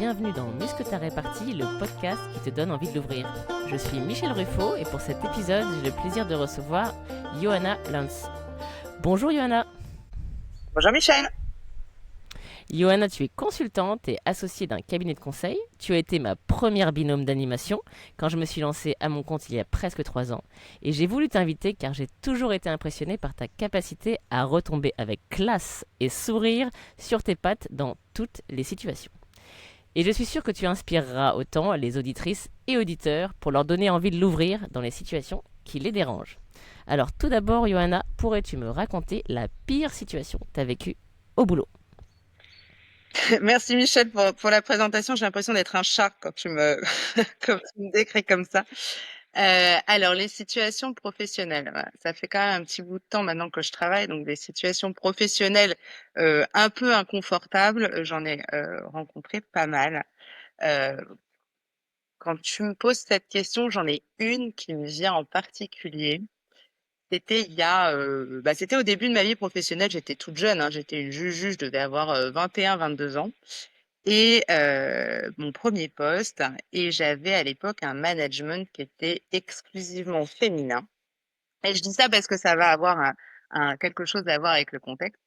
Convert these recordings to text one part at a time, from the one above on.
bienvenue dans Musquetaire Party, le podcast qui te donne envie de l'ouvrir. Je suis Michel Ruffo et pour cet épisode, j'ai le plaisir de recevoir Johanna Lantz. Bonjour Johanna. Bonjour Michel. Johanna, tu es consultante et associée d'un cabinet de conseil. Tu as été ma première binôme d'animation quand je me suis lancée à mon compte il y a presque 3 ans. Et j'ai voulu t'inviter car j'ai toujours été impressionnée par ta capacité à retomber avec classe et sourire sur tes pattes dans toutes les situations. Et je suis sûre que tu inspireras autant les auditrices et auditeurs pour leur donner envie de l'ouvrir dans les situations qui les dérangent. Alors tout d'abord, Johanna, pourrais-tu me raconter la pire situation que tu as vécue au boulot ? Merci Michel pour la présentation. J'ai l'impression d'être un chat quand quand tu me décris comme ça. Alors, les situations professionnelles, voilà, ça fait quand même un petit bout de temps maintenant que je travaille, donc des situations professionnelles un peu inconfortables, j'en ai rencontré pas mal. Euh, Quand tu me poses cette question, j'en ai une qui me vient en particulier. C'était c'était au début de ma vie professionnelle, j'étais toute jeune, hein, j'étais une juge, je devais avoir 21-22 ans. Et mon premier poste, et j'avais à l'époque un management qui était exclusivement féminin. Et je dis ça parce que ça va avoir quelque chose à voir avec le contexte.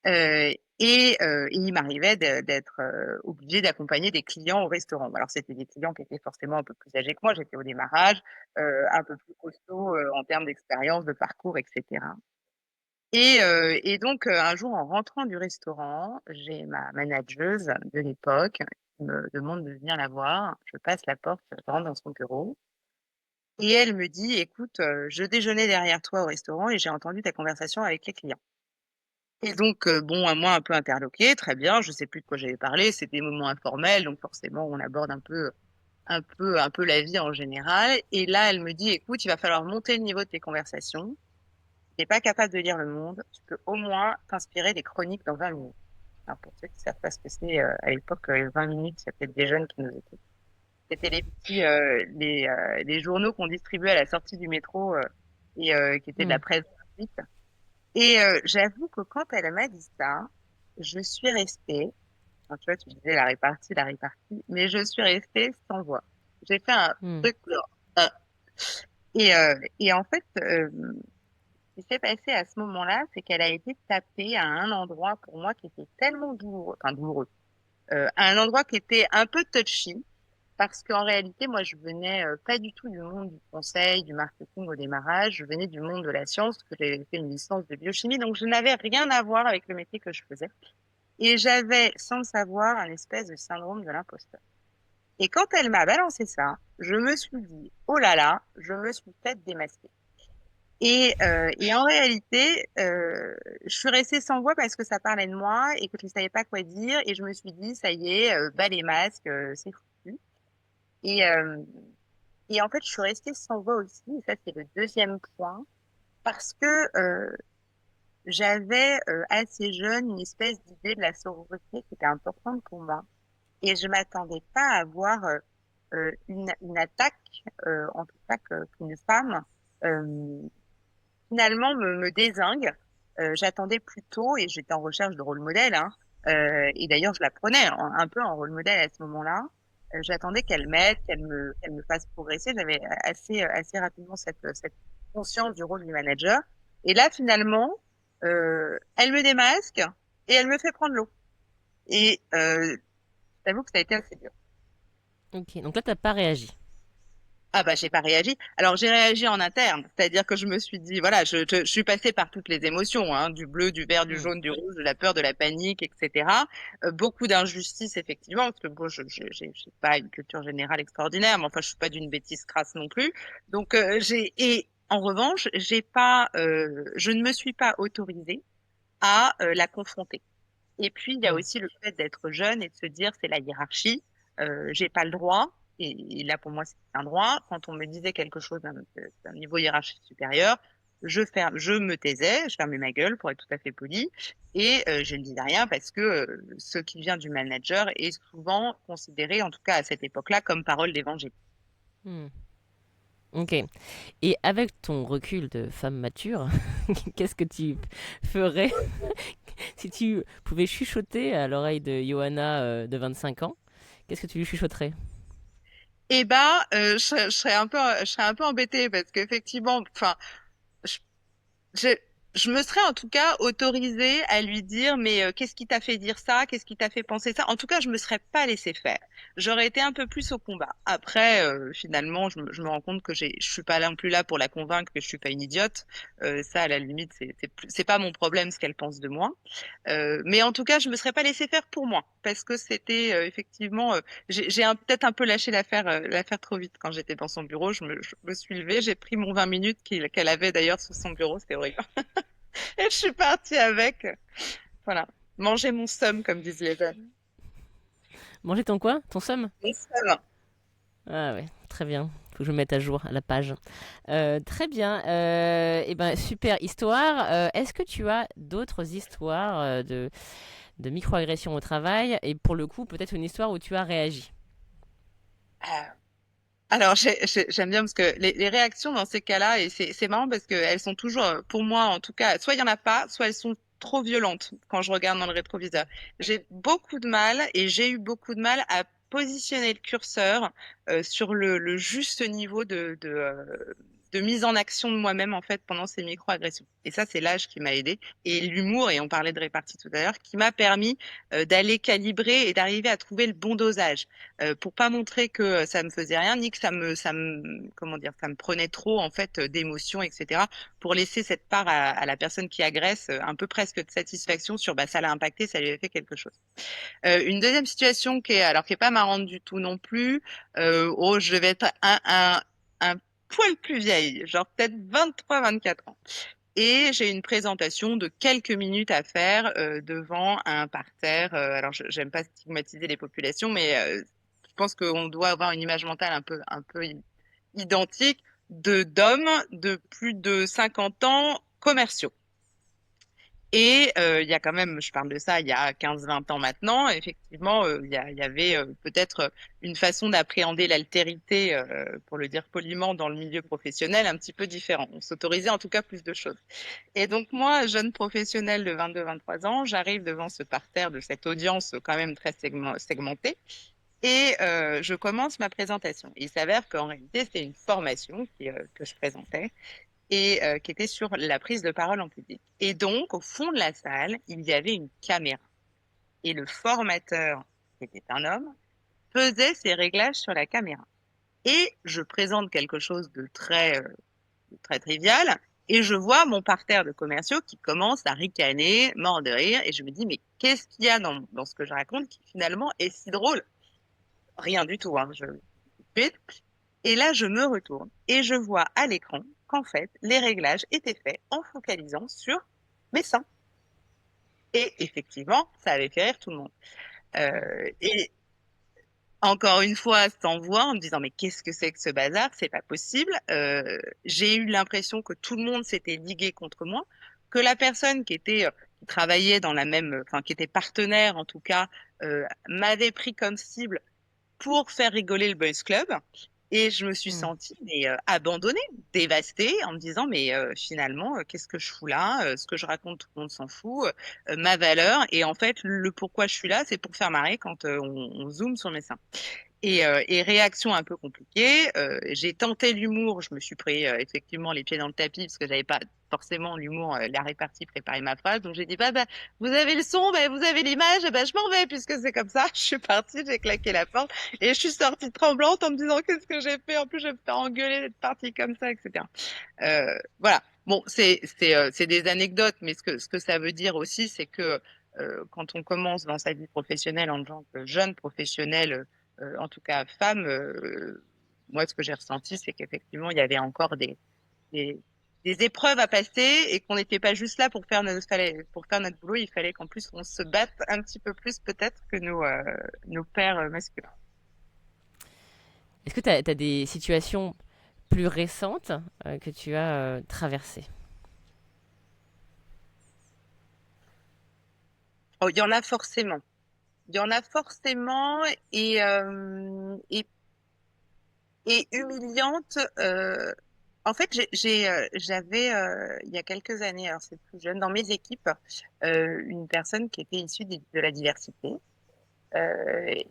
Il m'arrivait d'être obligée d'accompagner des clients au restaurant. Alors c'était des clients qui étaient forcément un peu plus âgés que moi. J'étais au démarrage, un peu plus costaud en termes d'expérience, de parcours, etc. Et donc, un jour, en rentrant du restaurant, j'ai ma manageuse de l'époque qui me demande de venir la voir. Je passe la porte, je rentre dans son bureau et elle me dit: «Écoute, je déjeunais derrière toi au restaurant et j'ai entendu ta conversation avec les clients». Et donc, bon, moi un peu interloquée, très bien, je sais plus de quoi j'avais parlé, c'était des moments informels, donc forcément on aborde un peu la vie en général. Et là, elle me dit: «Écoute, il va falloir monter le niveau de tes conversations. Tu pas capable de lire le monde, tu peux au moins t'inspirer des chroniques dans 20 minutes». Alors pour ceux qui savent pas ce que c'est, à l'époque, 20 minutes, il y a peut-être des jeunes qui nous écoutent. C'était les journaux qu'on distribuait à la sortie du métro, qui étaient de la presse gratuite. Et j'avoue que quand elle m'a dit ça, je suis restée, enfin, tu vois, tu disais la répartie, mais je suis restée sans voix. J'ai fait un truc genre, et en fait, ce qui s'est passé à ce moment-là, c'est qu'elle a été tapée à un endroit pour moi qui était tellement douloureux, enfin douloureux, à un endroit qui était un peu touchy, parce qu'en réalité, moi, je venais pas du tout du monde du conseil, du marketing au démarrage, je venais du monde de la science, que j'avais fait une licence de biochimie, donc je n'avais rien à voir avec le métier que je faisais. Et j'avais, sans le savoir, un espèce de syndrome de l'imposteur. Et quand elle m'a balancé ça, je me suis dit, oh là là, je me suis peut-être démasquée. Et en réalité, je suis restée sans voix parce que ça parlait de moi et que je ne savais pas quoi dire. Et je me suis dit, ça y est, bas les masques, c'est foutu. Et, euh, et en fait, je suis restée sans voix aussi. Et ça, c'est le deuxième point. Parce que j'avais assez jeune une espèce d'idée de la sororité qui était importante pour moi. Et je m'attendais pas à avoir une attaque, en tout cas qu'une femme. Euh, Finalement me dézingue. J'attendais plutôt, et j'étais en recherche de rôle modèle, hein, et d'ailleurs je la prenais un peu en rôle modèle à ce moment-là. J'attendais qu'elle m'aide, qu'elle me fasse progresser. J'avais assez rapidement cette conscience du rôle du manager. Et là finalement, elle me démasque et elle me fait prendre l'eau. Et je t'avoue que ça a été assez dur. Ok, donc là, t'as pas réagi. Ah bah j'ai pas réagi. Alors j'ai réagi en interne, c'est-à-dire que je me suis dit voilà, je suis passée par toutes les émotions, hein, du bleu, du vert, du jaune, du rouge, de la peur, de la panique, etc. Beaucoup d'injustice effectivement, parce que bon, j'ai pas une culture générale extraordinaire, mais enfin je suis pas d'une bêtise crasse non plus. Donc et en revanche je ne me suis pas autorisée à la confronter. Et puis, il y a aussi le fait d'être jeune et de se dire, c'est la hiérarchie, j'ai pas le droit. Et là, pour moi, c'est un droit. Quand on me disait quelque chose d'un niveau hiérarchique supérieur, je me taisais, je fermais ma gueule pour être tout à fait polie, et je ne disais rien parce que ce qui vient du manager est souvent considéré, en tout cas à cette époque-là, comme parole d'évangile. Hmm. Ok. Et avec ton recul de femme mature, qu'est-ce que tu ferais si tu pouvais chuchoter à l'oreille de Johanna de 25 ans? Qu'est-ce que tu lui chuchoterais? Et bah, je serais un peu embêtée parce qu'effectivement, enfin, je, je, je me serais en tout cas autorisée à lui dire, mais qu'est-ce qui t'a fait dire ça? Qu'est-ce qui t'a fait penser ça? En tout cas, je me serais pas laissée faire. J'aurais été un peu plus au combat. Après, finalement, je me rends compte que je suis pas là non plus là pour la convaincre que je suis pas une idiote. Ça, à la limite, c'est pas mon problème ce qu'elle pense de moi. Mais en tout cas, je me serais pas laissé faire pour moi, parce que c'était effectivement, peut-être un peu lâché l'affaire trop vite quand j'étais dans son bureau. Je me suis levée, j'ai pris mon 20 minutes qu'elle avait d'ailleurs sur son bureau, c'était horrible. Et je suis partie avec. Voilà, manger mon seum, comme disent les jeunes. Manger ton quoi? Ton somme? Mon seum. Ah ouais, très bien. Faut que je me mette à jour à la page. Très bien. Et ben super histoire. Est-ce que tu as d'autres histoires de microagressions au travail et pour le coup peut-être une histoire où tu as réagi? Euh, Alors, j'aime bien parce que les réactions dans ces cas-là, et c'est marrant parce qu'elles sont toujours, pour moi en tout cas, soit il y en a pas, soit elles sont trop violentes quand je regarde dans le rétroviseur. J'ai beaucoup de mal et j'ai eu beaucoup de mal à positionner le curseur sur le juste niveau de mise en action de moi-même en fait pendant ces micro-agressions. Et ça, c'est l'âge qui m'a aidé et l'humour, et on parlait de répartie tout à l'heure, qui m'a permis d'aller calibrer et d'arriver à trouver le bon dosage pour pas montrer que ça me faisait rien, ni que comment dire, ça me prenait trop en fait d'émotions, etc. Pour laisser cette part à la personne qui agresse un peu presque de satisfaction sur bah ça l'a impacté, ça lui a fait quelque chose. Une deuxième situation qui est pas marrante du tout non plus. Oh, je devais être un poil plus vieille, genre peut-être 23, 24 ans. Et j'ai une présentation de quelques minutes à faire devant un parterre. Alors, j'aime pas stigmatiser les populations, mais je pense qu'on doit avoir une image mentale un peu identique de d'hommes de plus de 50 ans commerciaux. Et il y a quand même, je parle de ça il y a 15, 20 ans maintenant, effectivement, il y avait peut-être une façon d'appréhender l'altérité, pour le dire poliment, dans le milieu professionnel un petit peu différent. On s'autorisait en tout cas plus de choses. Et donc moi, jeune professionnelle de 22, 23 ans, j'arrive devant ce parterre de cette audience quand même très segmentée et je commence ma présentation. Il s'avère qu'en réalité, c'est une formation que je présentais et qui était sur la prise de parole en public. Et donc, au fond de la salle, il y avait une caméra. Et le formateur, qui était un homme, faisait ses réglages sur la caméra. Et je présente quelque chose de très trivial. Et je vois mon parterre de commerciaux qui commence à ricaner, mort de rire. Et je me dis, mais qu'est-ce qu'il y a dans ce que je raconte qui finalement est si drôle? Rien du tout, hein. Et là, je me retourne et je vois à l'écran qu'en fait, les réglages étaient faits en focalisant sur mes seins. Et effectivement, ça avait fait rire tout le monde. Et encore une fois, sans voix, en me disant, mais qu'est-ce que c'est que ce bazar? C'est pas possible. J'ai eu l'impression que tout le monde s'était ligué contre moi, que la personne qui travaillait dans la même, enfin, qui était partenaire en tout cas, m'avait pris comme cible pour faire rigoler le Boys Club. Et je me suis Hmm. sentie mais, abandonnée, dévastée, en me disant, mais finalement, qu'est-ce que je fous là? Ce que je raconte, tout le monde s'en fout. Ma valeur, et en fait, le pourquoi je suis là, c'est pour faire marrer quand on zoome sur mes seins. Et réaction un peu compliquée, j'ai tenté l'humour, je me suis pris effectivement les pieds dans le tapis parce que j'avais pas forcément l'humour, la répartie, préparer ma phrase. Donc j'ai dit, bah, vous avez le son, bah, vous avez l'image, bah, je m'en vais puisque c'est comme ça. Je suis partie, j'ai claqué la porte et je suis sortie tremblante en me disant, qu'est-ce que j'ai fait? En plus, je vais me faire engueuler d'être partie comme ça, etc. Voilà. Bon, c'est des anecdotes, mais ce que ça veut dire aussi, c'est que quand on commence dans sa vie professionnelle en tant que jeune professionnel, en tout cas femme, moi ce que j'ai ressenti, c'est qu'effectivement il y avait encore des, des épreuves à passer et qu'on n'était pas juste là pour faire notre boulot, il fallait qu'en plus on se batte un petit peu plus peut-être que nos pères masculins. Est-ce que tu as des situations plus récentes que tu as traversées? Oh, il y en a forcément. Il y en a forcément et humiliante. En fait, j'avais il y a quelques années, alors c'est plus jeune, dans mes équipes, une personne qui était issue de la diversité. Et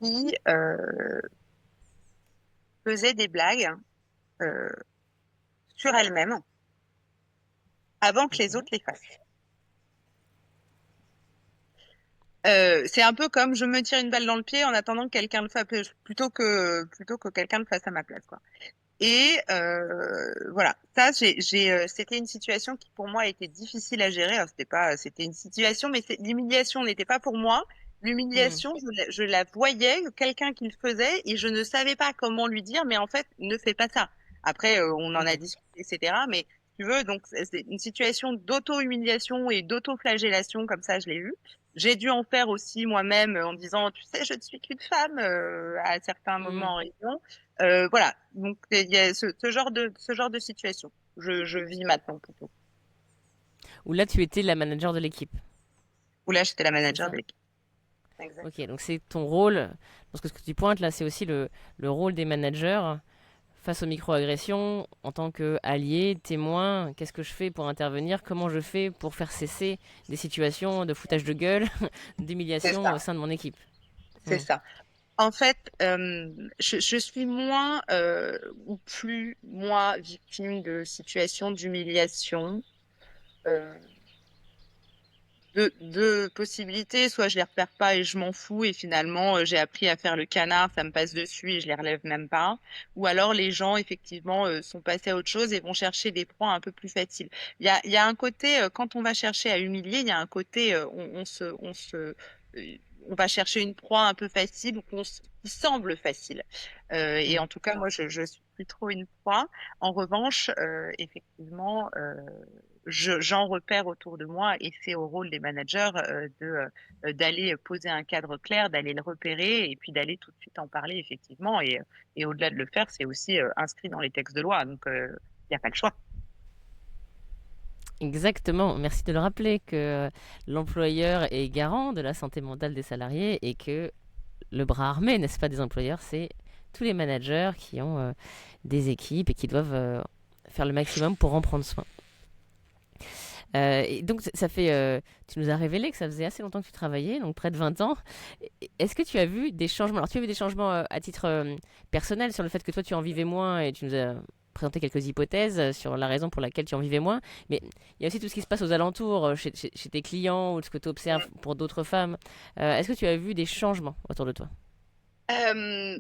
qui faisait des blagues euh, sur elle-même avant que les Mhm. autres les fassent. C'est un peu comme je me tire une balle dans le pied en attendant que quelqu'un le fasse plutôt que quelqu'un le fasse à ma place, quoi. Et voilà, ça, c'était une situation qui pour moi était difficile à gérer. Alors, c'était une situation, mais l'humiliation n'était pas pour moi. Mhm. L'humiliation, je la voyais, quelqu'un qui le faisait, et je ne savais pas comment lui dire, mais en fait, ne fais pas ça. Après, on en a Mhm. discuté, etc. Mais tu veux, donc c'est une situation d'auto-humiliation et d'auto-flagellation, comme ça, je l'ai eu. J'ai dû en faire aussi moi-même en disant, tu sais, je ne suis qu'une femme à certains Mhm. moments en réunion. Voilà, donc il y a ce genre de situation. Je vis maintenant plutôt. Où là, tu étais la manager de l'équipe, Où là, j'étais la c'est manager de ça? l'équipe. Ok, Exactement. donc c'est ton rôle. Parce que ce que tu pointes là, c'est aussi le rôle des managers face aux microagressions en tant qu'allié, témoin. Qu'est-ce que je fais pour intervenir? Comment je fais pour faire cesser des situations de foutage de gueule, C'est d'humiliation au ça, sein de mon équipe? c'est Hmm. ça. En fait, je suis moins ou plus, moi, victime de situations d'humiliation. Euh, deux possibilités, soit je les repère pas et je m'en fous et finalement j'ai appris à faire le canard, ça me passe dessus et je les relève même pas. Ou alors les gens effectivement sont passés à autre chose et vont chercher des proies un peu plus faciles. Il y a un côté quand on va chercher à humilier, il y a un côté on va chercher une proie un peu facile ou qui semble facile. Et Hmm. en tout cas moi je suis plus trop une proie. En revanche effectivement j'en repère autour de moi et c'est au rôle des managers d'aller poser un cadre clair, d'aller le repérer et puis d'aller tout de suite en parler effectivement. Et au-delà de le faire, c'est aussi inscrit dans les textes de loi. Donc, il n'y a pas le choix. Exactement, merci de le rappeler que l'employeur est garant de la santé mentale des salariés et que le bras armé, n'est-ce pas, des employeurs, c'est tous les managers qui ont des équipes et qui doivent faire le maximum pour en prendre soin. Et donc, ça fait. Tu nous as révélé que ça faisait assez longtemps que tu travaillais, donc près de 20 ans. Est-ce que tu as vu des changements? Alors, tu as vu des changements à titre personnel sur le fait que toi, tu en vivais moins et tu nous as présenté quelques hypothèses sur la raison pour laquelle tu en vivais moins. Mais il y a aussi tout ce qui se passe aux alentours, chez tes clients ou ce que tu observes pour d'autres femmes. Est-ce que tu as vu des changements autour de toi?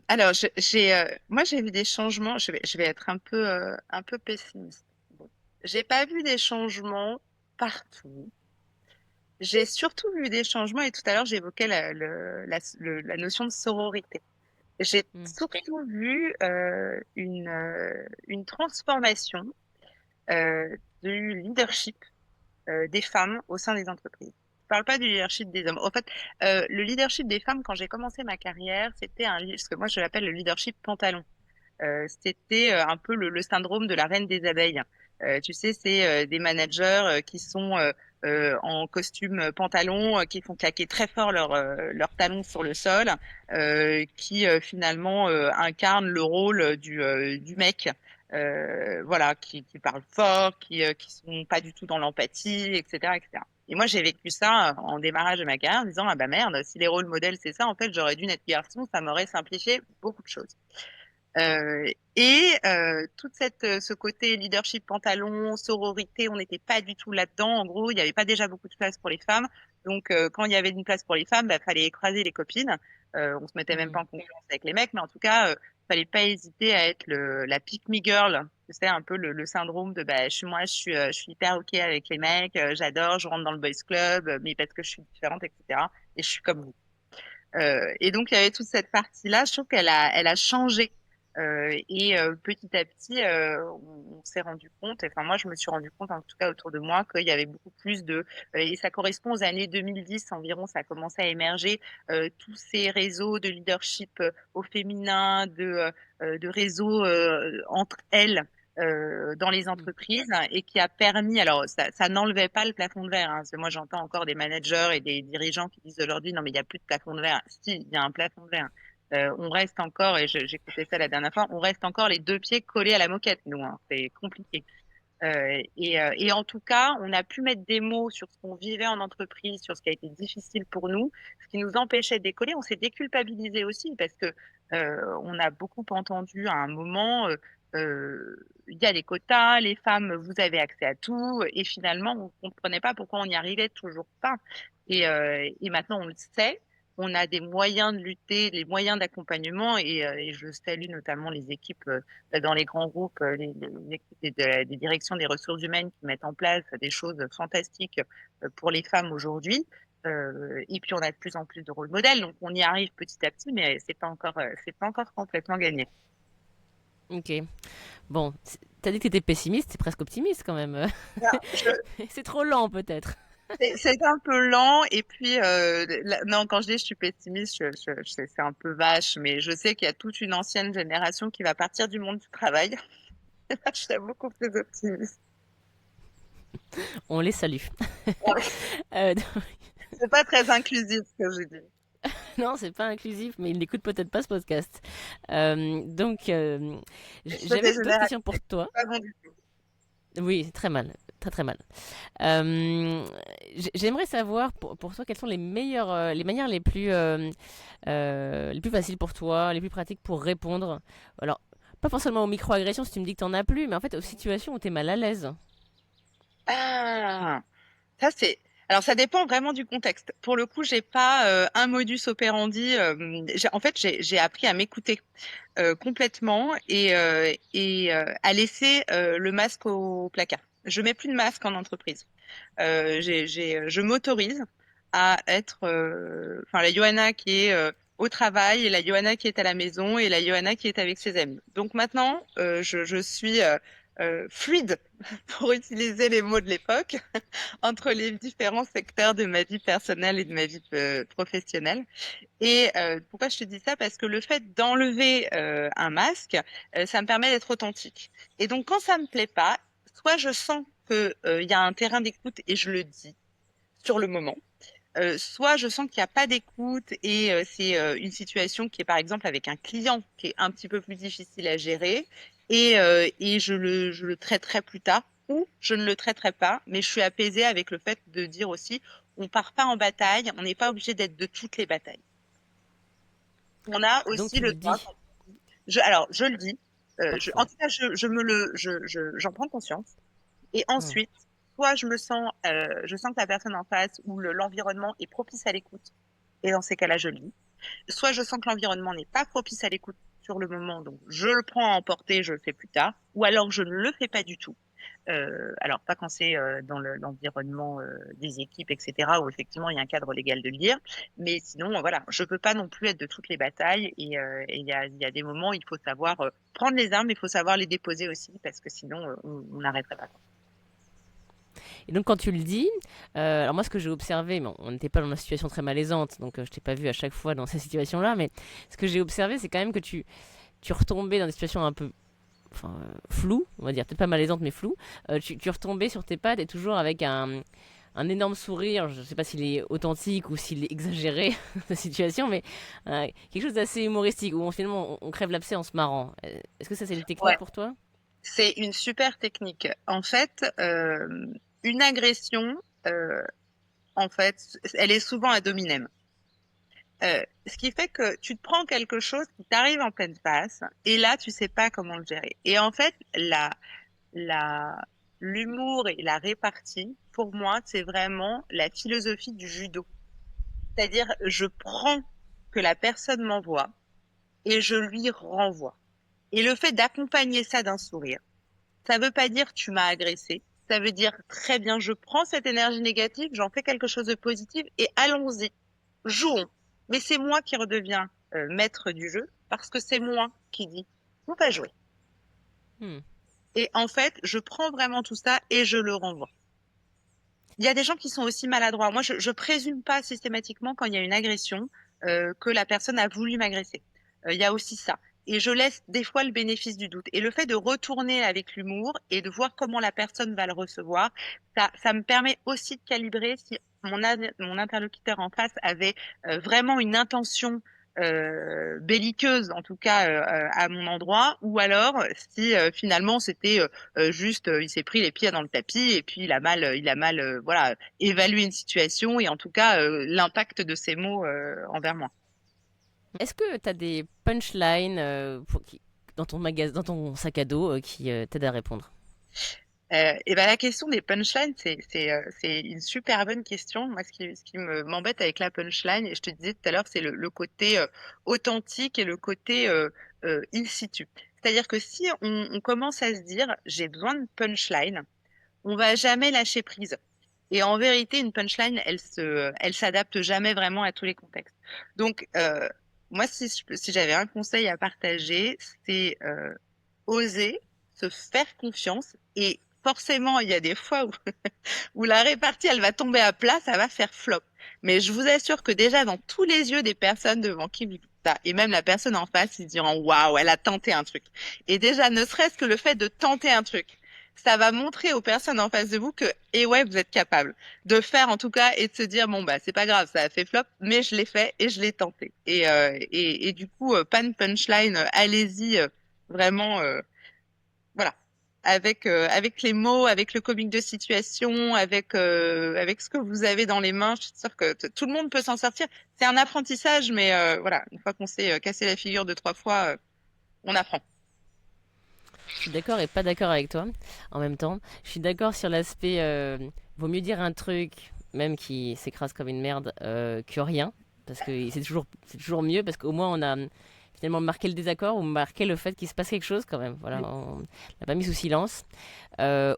Alors, moi, j'ai vu des changements. Je vais être un peu pessimiste. Bon. J'ai pas vu des changements partout. J'ai surtout vu des changements, et tout à l'heure, j'évoquais la notion de sororité. J'ai Hmm. surtout vu une transformation du leadership des femmes au sein des entreprises. Je parle pas du leadership des hommes. En fait, le leadership des femmes, quand j'ai commencé ma carrière, c'était ce que moi je l'appelle le leadership pantalon. C'était un peu le syndrome de la reine des abeilles. Tu sais, c'est des managers qui sont en costume pantalon, qui font claquer très fort leurs talons sur le sol, qui finalement incarnent le rôle du mec. Voilà, qui parlent fort, qui sont pas du tout dans l'empathie, etc., etc. Et moi, j'ai vécu ça en démarrage de ma carrière en disant, ah bah merde, si les rôles modèles, c'est ça, en fait, j'aurais dû naître garçon, ça m'aurait simplifié beaucoup de choses. Et ce côté leadership pantalon, sororité, on n'était pas du tout là-dedans. En gros, il n'y avait pas déjà beaucoup de place pour les femmes. Donc, quand il y avait une place pour les femmes, bah, fallait écraser les copines. On se mettait même Hmm. pas en concurrence avec les mecs, mais en tout cas, fallait pas hésiter à être la pick me girl. C'est un peu le syndrome de bah, je suis hyper ok avec les mecs, j'adore, je rentre dans le boys club, mais parce que je suis différente, etc. Et je suis comme vous. Et donc, il y avait toute cette partie-là. Je trouve qu'elle a changé. Et petit à petit, on s'est rendu compte, enfin moi je me suis rendu compte en tout cas autour de moi qu'il y avait beaucoup plus et ça correspond aux années 2010 environ, ça a commencé à émerger, tous ces réseaux de leadership au féminin, de réseaux entre elles dans les Hmm. entreprises et qui a permis, alors ça n'enlevait pas le plafond de verre, hein, parce que moi j'entends encore des managers et des dirigeants qui disent aujourd'hui non mais il n'y a plus de plafond de verre. Si, il y a un plafond de verre. On reste encore, et j'écoutais ça la dernière fois, on reste encore les deux pieds collés à la moquette, nous, hein, c'est compliqué. Et en tout cas, on a pu mettre des mots sur ce qu'on vivait en entreprise, sur ce qui a été difficile pour nous, ce qui nous empêchait de décoller. On s'est déculpabilisé aussi parce que on a beaucoup entendu à un moment, il y a les quotas, les femmes, vous avez accès à tout, et finalement, on ne comprenait pas pourquoi on n'y arrivait toujours pas. Et maintenant, on le sait. On a des moyens de lutter, des moyens d'accompagnement, et je salue notamment les équipes dans les grands groupes, les équipes des directions des ressources humaines qui mettent en place des choses fantastiques pour les femmes aujourd'hui. Et puis on a de plus en plus de rôles modèles, donc on y arrive petit à petit, mais c'est pas encore complètement gagné. Ok. Bon, t'as dit que t'étais pessimiste, c'est presque optimiste quand même. Alors, C'est trop lent peut-être. c'est un peu lent, et puis non, quand je dis je suis pessimiste, c'est un peu vache, mais je sais qu'il y a toute une ancienne génération qui va partir du monde du travail. Je suis beaucoup plus optimiste. On les salue. Ouais. Euh, C'est pas très inclusif ce que je dis. non, c'est pas inclusif, mais ils n'écoutent peut-être pas ce podcast. Donc, Côté j'avais d'autres général, questions pour toi. pas bon du tout. Oui, c'est très mal, très très mal. Euh, J'aimerais savoir pour toi quelles sont les manières les plus faciles pour toi, les plus pratiques pour répondre. Alors, pas forcément aux microagressions si tu me dis que t'en as plus, mais en fait aux situations où t'es mal à l'aise. Ah, ça c'est. Alors ça dépend vraiment du contexte. Pour le coup, j'ai pas un modus operandi. En fait, j'ai appris à m'écouter complètement, et à laisser le masque au placard. Je mets plus de masque en entreprise. Je m'autorise à être, enfin, la Johanna qui est au travail, et la Johanna qui est à la maison, et la Johanna qui est avec ses amis. Donc maintenant, je suis fluide, pour utiliser les mots de l'époque, entre les différents secteurs de ma vie personnelle et de ma vie professionnelle. Et pourquoi je te dis ça? Parce que le fait d'enlever un masque, ça me permet d'être authentique. Et donc, quand ça me plaît pas, soit je sens que il y a un terrain d'écoute et je le dis sur le moment, soit je sens qu'il n'y a pas d'écoute, et c'est une situation qui est par exemple avec un client qui est un petit peu plus difficile à gérer, et je le traiterai plus tard, ou je ne le traiterai pas, mais je suis apaisée avec le fait de dire aussi, on part pas en bataille, on n'est pas obligé d'être de toutes les batailles. On a Donc aussi tu le le droit. dis. Alors, je le dis. En Parfait. tout cas, j'en prends conscience. Et Hmm. ensuite, soit je sens que la personne en face ou l'environnement est propice à l'écoute. Et dans ces cas-là, je le dis. Soit je sens que l'environnement n'est pas propice à l'écoute sur le moment, donc je le prends à emporter, je le fais plus tard. Ou alors je ne le fais pas du tout. Alors, pas quand c'est dans l'environnement des équipes, etc., où effectivement il y a un cadre légal de le dire, mais sinon, voilà, je peux pas non plus être de toutes les batailles, et il y a des moments où il faut savoir prendre les armes, il faut savoir les déposer aussi, parce que sinon, on n'arrêterait pas. Et donc quand tu le dis, alors moi ce que j'ai observé, bon, on n'était pas dans une situation très malaisante, donc je t'ai pas vu à chaque fois dans ces situations-là, mais ce que j'ai observé, c'est quand même que tu retombais dans des situations un peu enfin, floues, on va dire, peut-être pas malaisantes, mais floues. Tu retombais sur tes pattes et toujours avec un énorme sourire, je sais pas s'il est authentique ou s'il est exagéré, la situation, mais quelque chose d'assez humoristique, où finalement on crève l'abcès en se marrant. Est-ce que ça c'est une technique Ouais, pour toi? c'est une super technique. En fait, une agression, euh, en fait, elle est souvent ad hominem. Ce qui fait que tu te prends quelque chose qui t'arrive en pleine face, et là, tu sais pas comment le gérer. Et en fait, la, l'humour et la répartie, pour moi, c'est vraiment la philosophie du judo. C'est-à-dire, je prends que la personne m'envoie et je lui renvoie. Et le fait d'accompagner ça d'un sourire, ça veut pas dire tu m'as agressé. Ça veut dire très bien, je prends cette énergie négative, j'en fais quelque chose de positif, et allons-y, jouons. Mais c'est moi qui redeviens maître du jeu, parce que c'est moi qui dis on va jouer. Hmm. Et en fait, je prends vraiment tout ça et je le renvoie. Il y a des gens qui sont aussi maladroits. Moi, je présume pas systématiquement quand il y a une agression que la personne a voulu m'agresser. Il y a aussi ça. Et je laisse des fois le bénéfice du doute. Et le fait de retourner avec l'humour et de voir comment la personne va le recevoir, ça me permet aussi de calibrer si mon interlocuteur en face avait vraiment une intention belliqueuse, en tout cas à mon endroit, ou alors si finalement c'était juste, il s'est pris les pieds dans le tapis et puis il a mal, voilà, évalué une situation et en tout cas l'impact de ses mots envers moi. Est-ce que tu as des punchlines dans ton magasin, dans ton sac à dos qui t'aident à répondre? Et ben la question des punchlines, c'est une super bonne question. Moi, ce qui m'embête avec la punchline, et je te disais tout à l'heure, c'est le côté authentique et le côté in situ. C'est-à-dire que si on commence à se dire, j'ai besoin de punchline, on va jamais lâcher prise. Et en vérité, une punchline, elle s'adapte jamais vraiment à tous les contextes. Donc, moi, si j'avais un conseil à partager, c'est oser se faire confiance. Et forcément, il y a des fois où, où la répartie, elle va tomber à plat, ça va faire flop. Mais je vous assure que déjà, dans tous les yeux des personnes devant qui vous dites ça, et même la personne en face, ils diront, waouh, elle a tenté un truc. Et déjà, ne serait-ce que le fait de tenter un truc, ça va montrer aux personnes en face de vous que, et ouais, vous êtes capable de faire en tout cas et de se dire, bon, bah, c'est pas grave, ça a fait flop, mais je l'ai fait et je l'ai tenté. Et du coup, pas de punchline, allez-y, vraiment, voilà. Avec les mots, avec le comique de situation, avec ce que vous avez dans les mains, je suis sûre que tout le monde peut s'en sortir. C'est un apprentissage, mais voilà, une fois qu'on s'est cassé la figure 2, 3 fois, on apprend. Je suis d'accord et pas d'accord avec toi en même temps. Je suis d'accord sur l'aspect vaut mieux dire un truc, même qui s'écrase comme une merde, que rien. Parce que c'est toujours mieux, parce qu'au moins on a finalement marqué le désaccord ou marqué le fait qu'il se passe quelque chose quand même. Voilà, on l'a pas mis sous silence.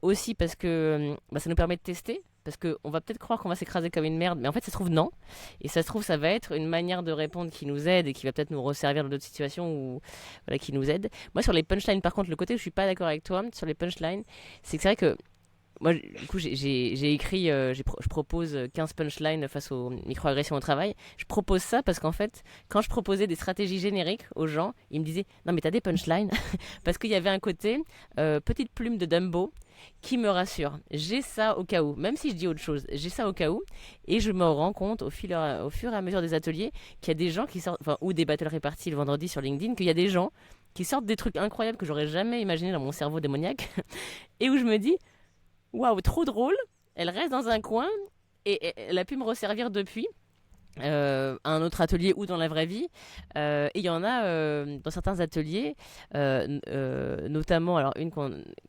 Aussi parce que bah, ça nous permet de tester. Parce qu'on va peut-être croire qu'on va s'écraser comme une merde, mais en fait, ça se trouve non. Et ça se trouve, ça va être une manière de répondre qui nous aide et qui va peut-être nous resservir dans d'autres situations ou voilà, qui nous aide. Moi, sur les punchlines, par contre, le côté où je suis pas d'accord avec toi sur les punchlines, c'est que c'est vrai que moi, du coup, j'ai écrit, je propose 15 punchlines face aux microagressions au travail. Je propose ça parce qu'en fait, quand je proposais des stratégies génériques aux gens, ils me disaient non, mais t'as des punchlines. Parce qu'il y avait un côté petite plume de Dumbo qui me rassure. J'ai ça au cas où, même si je dis autre chose, j'ai ça au cas où. Et je me rends compte au fur et à mesure des ateliers qu'il y a des gens qui sortent, enfin, ou des battles répartis le vendredi sur LinkedIn, qu'il y a des gens qui sortent des trucs incroyables que j'aurais jamais imaginé dans mon cerveau démoniaque. Et où je me dis, waouh, trop drôle. Elle reste dans un coin et elle a pu me resservir depuis. À un autre atelier ou dans la vraie vie. Et il y en a dans certains ateliers, notamment, alors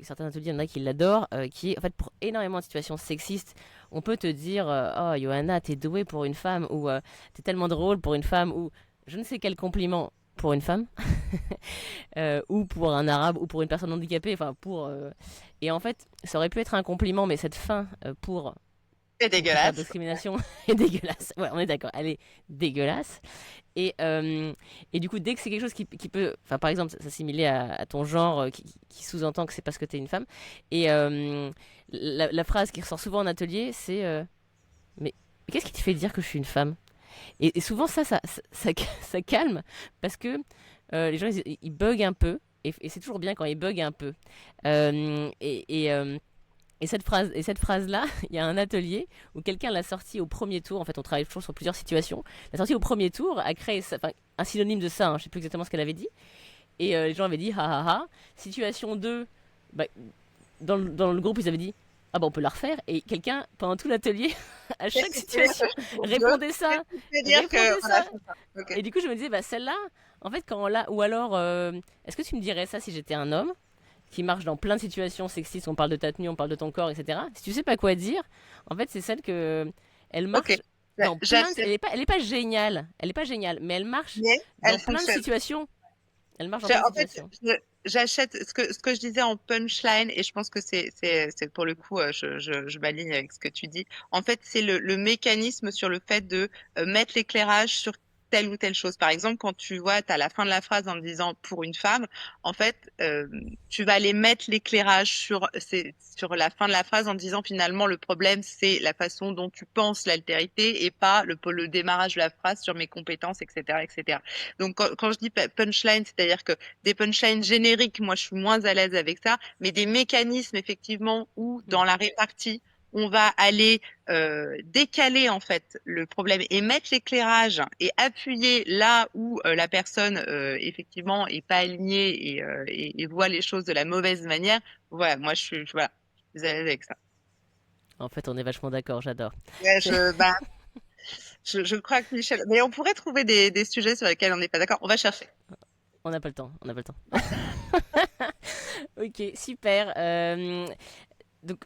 certains ateliers, il y en a qui l'adorent, qui est en fait pour énormément de situations sexistes. On peut te dire, oh Johanna, t'es douée pour une femme, ou t'es tellement drôle pour une femme, ou je ne sais quel compliment pour une femme, ou pour un arabe, ou pour une personne handicapée, enfin pour. Et en fait, ça aurait pu être un compliment, mais cette fin C'est pour critères de dégueulasse. discrimination est dégueulasse. Ouais, on est d'accord, elle est dégueulasse. Et du coup, dès que c'est quelque chose qui peut, enfin, par exemple, s'assimiler à ton genre, qui sous-entend que c'est parce que t'es une femme. Et la phrase qui ressort souvent en atelier, c'est mais qu'est-ce qui te fait dire que je suis une femme? Et souvent, ça calme parce que les gens, ils bug un peu. Et c'est toujours bien quand ils bug un peu. Euh, et, et, euh, et cette phrase-là, il y a un atelier où quelqu'un l'a sortie au premier tour. En fait, on travaille toujours sur plusieurs situations. L'a sortie au premier tour, a créé un synonyme de ça. Hein, je sais plus exactement ce qu'elle avait dit. Et les gens avaient dit, ha ha ha. Situation 2, bah, dans le groupe, ils avaient dit, ah bah on peut la refaire. Et quelqu'un, pendant tout l'atelier, à Qu'est-ce chaque qui fait dire situation, que je suis pour deux? répondait Qu'est-ce ça, qui fait dire que répondait voilà, ça. c'est ça. Ok. Et du coup, je me disais, bah celle-là, en fait, quand on l'a. Ou alors, est-ce que tu me dirais ça si j'étais un homme qui marche dans plein de situations sexistes, on parle de ta tenue, on parle de ton corps, etc. Si tu sais pas quoi dire, en fait, c'est celle que elle Ok. marche dans plein de... J'accepte, Elle est pas géniale, elle est pas géniale, mais elle marche mais elle dans plein de fonctionne. situations. Elle marche dans plein de En fait, situations. j'achète ce que je disais en punchline, et je pense que c'est pour le coup, je m'aligne avec ce que tu dis. En fait, c'est le mécanisme sur le fait de mettre l'éclairage sur telle ou telle chose. Par exemple, quand tu vois, tu as la fin de la phrase en disant pour une femme, en fait, tu vas aller mettre l'éclairage sur la fin de la phrase en disant finalement le problème, c'est la façon dont tu penses l'altérité et pas le démarrage de la phrase sur mes compétences, etc., etc. Donc, quand je dis punchline, c'est-à-dire que des punchlines génériques, moi, je suis moins à l'aise avec ça, mais des mécanismes, effectivement, où Hmm. dans la répartie, on va aller décaler en fait le problème et mettre l'éclairage et appuyer là où la personne effectivement est pas alignée et voit les choses de la mauvaise manière. Voilà, moi voilà, je suis à l'aise avec ça. En fait, on est vachement d'accord, j'adore. Ouais, C'est- bah, je crois que Michel, mais on pourrait trouver des sujets sur lesquels on n'est pas d'accord. On va chercher. On n'a pas le temps, on n'a pas le temps. Ouais. Ok, super. Donc,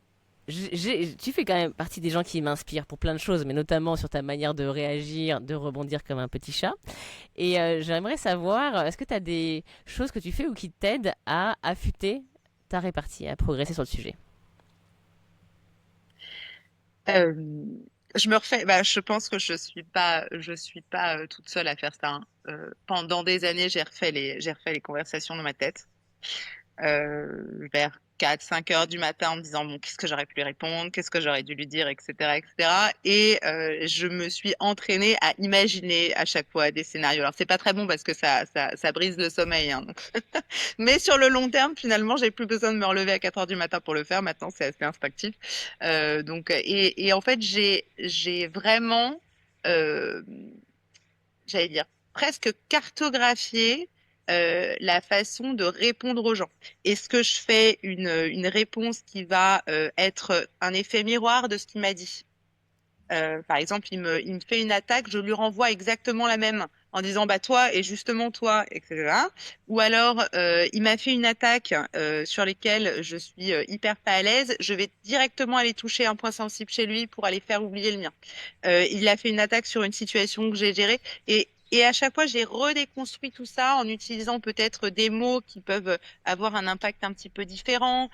tu fais quand même partie des gens qui m'inspirent pour plein de choses, mais notamment sur ta manière de réagir, de rebondir comme un petit chat. Et j'aimerais savoir, est-ce que tu as des choses que tu fais ou qui t'aident à affûter ta répartie, à progresser sur le sujet? Euh, je me refais, bah, je pense que je suis pas toute seule à faire ça, hein. Pendant des années, j'ai refait les conversations dans ma tête. Vers 4, 5 heures du matin en me disant, bon, qu'est-ce que j'aurais pu lui répondre, qu'est-ce que j'aurais dû lui dire, etc., etc. Et je me suis entraînée à imaginer à chaque fois des scénarios. Alors, c'est pas très bon parce que ça brise le sommeil, hein, donc. Mais sur le long terme, finalement, j'ai plus besoin de me relever à 4 heures du matin pour le faire. Maintenant, c'est assez instinctif. Et en fait, j'ai vraiment, euh, j'allais dire, presque cartographier la façon de répondre aux gens. Est-ce que je fais une réponse qui va être un effet miroir de ce qu'il m'a dit? Par exemple, il me fait une attaque, je lui renvoie exactement la même en disant bah toi et justement toi, etc. Ou alors il m'a fait une attaque sur lesquelles je suis hyper pas à l'aise, je vais directement aller toucher un point sensible chez lui pour aller faire oublier le mien. Il a fait une attaque sur une situation que j'ai gérée et à chaque fois, j'ai redéconstruit tout ça en utilisant peut-être des mots qui peuvent avoir un impact un petit peu différent,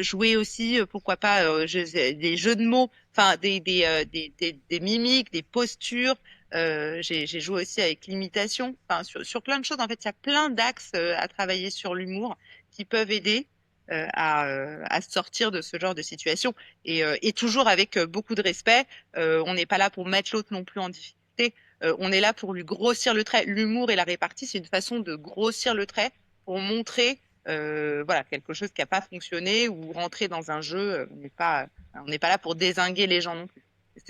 jouer aussi, pourquoi pas, des jeux de mots, enfin des mimiques, des postures. J'ai joué aussi avec l'imitation, enfin sur plein de choses. En fait, il y a plein d'axes à travailler sur l'humour qui peuvent aider à sortir de ce genre de situation et toujours avec beaucoup de respect. On n'est pas là pour mettre l'autre non plus en difficulté. On est là pour lui grossir le trait. L'humour et la répartie, c'est une façon de grossir le trait pour montrer voilà, quelque chose qui n'a pas fonctionné ou rentrer dans un jeu. On n'est pas là pour dézinguer les gens non plus.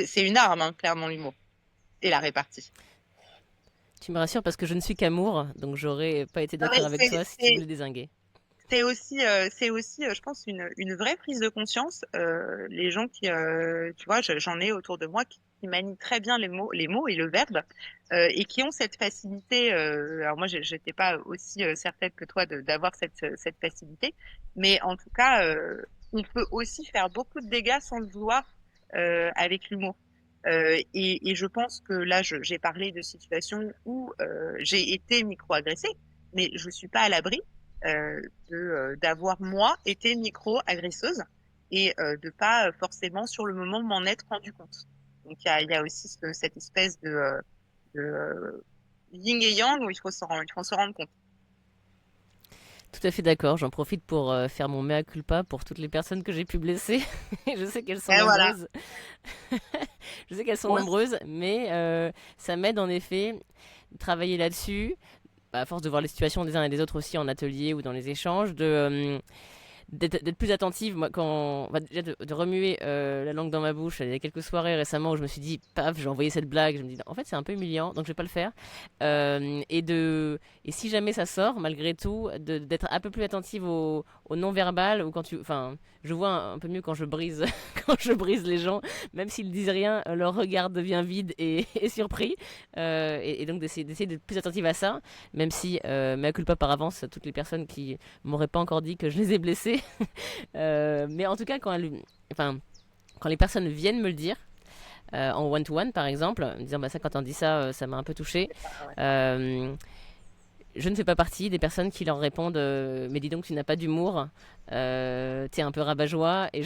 C'est une arme, hein, clairement, l'humour et la répartie. Tu me rassures parce que je ne suis qu'amour, donc j'aurais pas été Non, mais d'accord avec toi si tu voulais désinguer. c'est aussi, je pense, une vraie prise de conscience. Les gens qui, tu vois, j'en ai autour de moi qui manient très bien les mots et le verbe, et qui ont cette facilité. Alors moi, j'étais pas aussi certaine que toi d'avoir cette facilité, mais en tout cas, on peut aussi faire beaucoup de dégâts sans le vouloir avec l'humour. Et je pense que là, j'ai parlé de situations où j'ai été micro-agressée, mais je suis pas à l'abri d'avoir moi été micro-agresseuse et de pas forcément sur le moment m'en être rendu compte. Donc il y a aussi cette espèce de yin et yang où il faut s'en rendre compte. Tout à fait d'accord, j'en profite pour faire mon mea culpa pour toutes les personnes que j'ai pu blesser. Je sais qu'elles sont Et voilà. nombreuses. Je sais qu'elles sont Bon, nombreuses, mais ça m'aide en effet de travailler là-dessus, à force de voir les situations des uns et des autres aussi en atelier ou dans les échanges, d'être plus attentive, moi, quand, enfin, déjà de remuer la langue dans ma bouche. Il y a quelques soirées récemment où je me suis dit, paf, j'ai envoyé cette blague. Je me dis, en fait, c'est un peu humiliant, donc je vais pas le faire. Et si jamais ça sort, malgré tout, d'être un peu plus attentive au non-verbal, ou quand enfin, je vois un peu mieux quand je brise, quand je brise les gens, même s'ils disent rien, leur regard devient vide et surpris. Et donc d'essayer d'être plus attentive à ça, même si, mea culpa par avance, à toutes les personnes qui m'auraient pas encore dit que je les ai blessés. Mais en tout cas, enfin, quand les personnes viennent me le dire, en one-to-one par exemple, en me disant bah, ça, quand on dit ça, ça m'a un peu touché. ouais. Je ne fais pas partie des personnes qui leur répondent mais dis donc, tu n'as pas d'humour, t'es un peu rabat-joie, et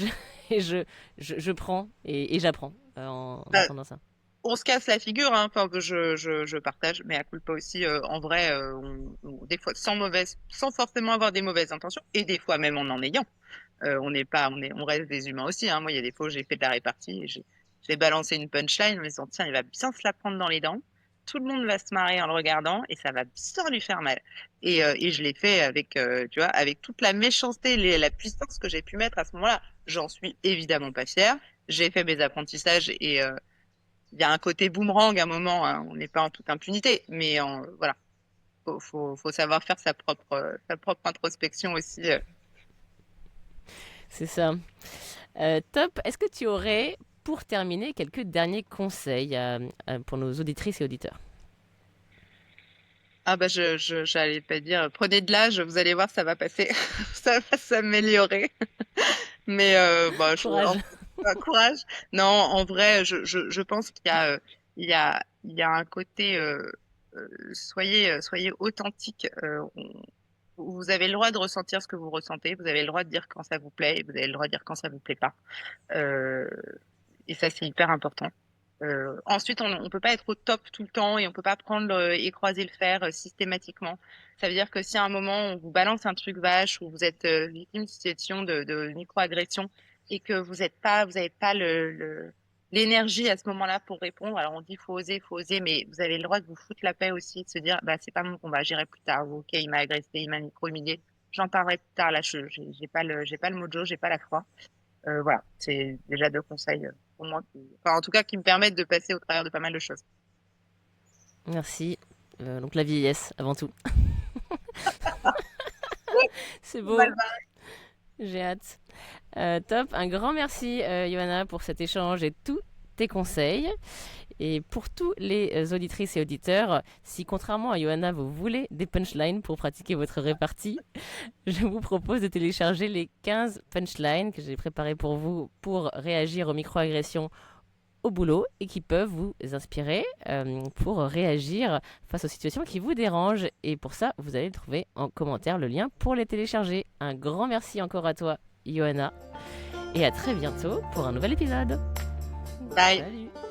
je prends et j'apprends en Bah, entendant ça. on se casse la figure, hein. Enfin, je partage, mais à culpa aussi, en vrai, des fois sans forcément avoir des mauvaises intentions, et des fois même en ayant. On n'est pas, on reste des humains aussi, hein. Moi, il y a des fois où j'ai fait de la répartie et j'ai balancé une punchline en me disant, tiens, il va bien se la prendre dans les dents. Tout le monde va se marrer en le regardant et ça va bien lui faire mal. Et je l'ai fait avec, tu vois, avec toute la méchanceté, la puissance que j'ai pu mettre à ce moment-là. J'en suis évidemment pas fière, j'ai fait mes apprentissages et il y a un côté boomerang à un moment, hein, on n'est pas en toute impunité, mais voilà, faut savoir faire sa propre introspection aussi. C'est ça. Top. Est-ce que tu aurais, pour terminer, quelques derniers conseils pour nos auditrices et auditeurs? Ah bah j'allais pas dire, prenez de l'âge, vous allez voir, ça va passer, ça va s'améliorer. Mais bah, Courage. courage. Non, en vrai, je pense qu'il y a, il y a un côté, soyez authentique. Vous avez le droit de ressentir ce que vous ressentez. Vous avez le droit de dire quand ça vous plaît et vous avez le droit de dire quand ça vous plaît pas. Euh, et ça, c'est hyper important. Ensuite, on peut pas être au top tout le temps et on peut pas prendre et croiser le fer systématiquement. Ça veut dire que si à un moment on vous balance un truc vache ou vous êtes victime d'une situation de microagression et que vous avez pas l'énergie à ce moment-là pour répondre, alors on dit faut oser, mais vous avez le droit de vous foutre la paix aussi, de se dire bah c'est pas mon combat, j'irai plus tard. Ou, ok, il m'a agressé, il m'a micro-humilié, j'en parlerai plus tard. Là, j'ai pas le mojo, j'ai pas la foi. Voilà, c'est déjà 2 conseils, pour moi enfin, en tout cas, qui me permettent de passer au travers de pas mal de choses. Merci. Donc la vieillesse, avant tout. C'est Mal beau. J'ai hâte. Top. Un grand merci, Johanna, pour cet échange et tous tes conseils. Et pour tous les auditrices et auditeurs, si contrairement à Johanna, vous voulez des punchlines pour pratiquer votre répartie, je vous propose de télécharger les 15 punchlines que j'ai préparées pour vous pour réagir aux microagressions au boulot et qui peuvent vous inspirer pour réagir face aux situations qui vous dérangent. Et pour ça, vous allez trouver en commentaire le lien pour les télécharger. Un grand merci encore à toi, Johanna, et à très bientôt pour un nouvel épisode. Bye. Salut!